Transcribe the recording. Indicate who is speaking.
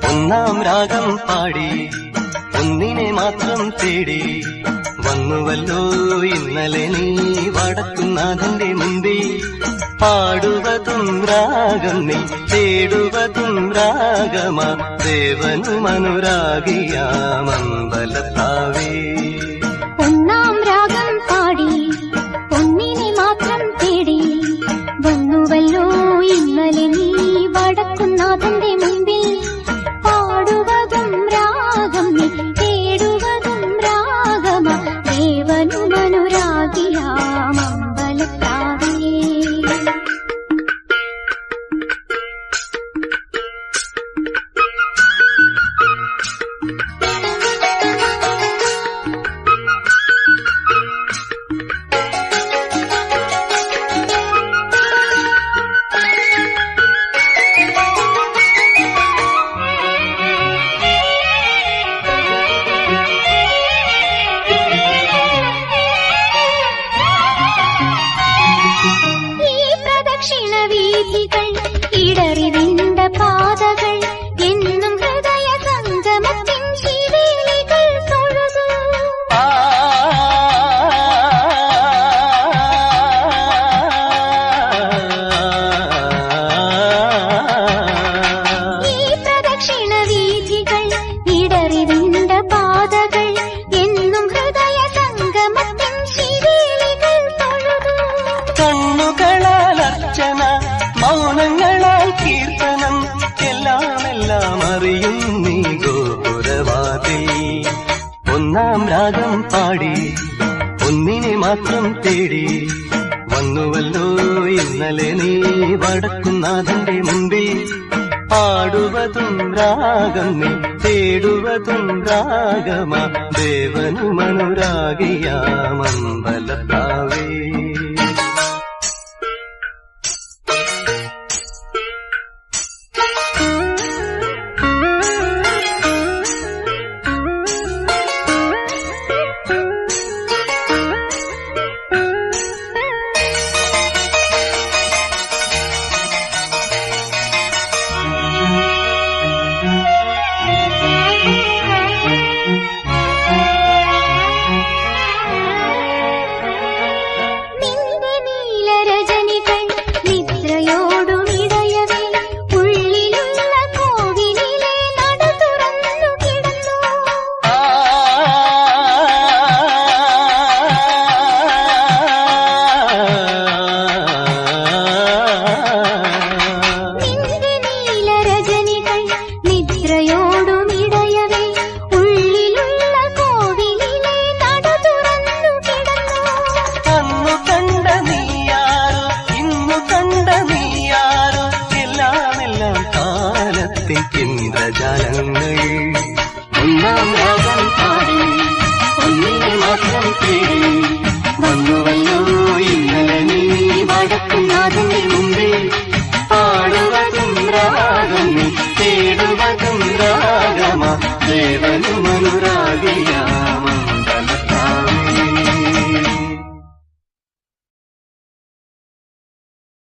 Speaker 1: ഒന്നാം രാഗം പാടി ഒന്നിനെ മാത്രം തേടി വന്നുവല്ലോ ഇന്നലെ നീ വടക്കുന്നാഥന്റെ മുമ്പിൽ. പാടുവതും രാഗം നീ തേടുവതും രാഗമാ ദേവനും അനുരാഗിയാമമ്പലത്താവേ.
Speaker 2: ഒന്നാം രാഗം പാടി ഒന്നിനെ മാത്രം തേടി വന്നുവല്ലോ ഇന്നലെ നീ വടക്കുന്നാഥന്റെ മുമ്പിൽ. പാടുവതും രാഗം നീ തേടുവതും രാഗമാ ദേവനും അനുരാഗിയാമമ്പലത്താവേ. വീഥികൾ ഇടറിവിണ്ട പാതകൾ എന്നും ഹൃദയ സംഗമത്തിൻ ശിവേലികൾ തൊഴുതു. ഈ പ്രദക്ഷിണ വീഥികൾ ഇടറിവിണ്ട പാതകൾ എന്നും ഹൃദയ സംഗമത്തിൻ ശിവേലികൾ തൊഴുതു.
Speaker 1: കണ്ണുകളാൽ അർച്ചന മൗനങ്ങളാൽ കീർത്തനം എല്ലാം അറിയും നീ ഗോപുരവാതിൽ. ഒന്നാം രാഗം പാടി ഒന്നിനെ മാത്രം തേടി വന്നുവല്ലോ ഇന്നലെ നീ വടക്കുന്നാഥന്റെ മുമ്പിൽ. പാടുവതും രാഗം നീ തേടുവതും രാഗമാ ദേവനും അനുരാഗിയാമമ്പലത്താവേ. ഇന്ദ്രജാലങ്ങൾ ഒന്നാം രാഗം പാടി ഒന്നിനെ മാത്രം തേടി വന്നുവല്ലോ ഇന്നലെ നീ വടക്കുന്നാഥന്റെ മുമ്പിൽ. പാടുവതും രാഗം നീ തേടുവതും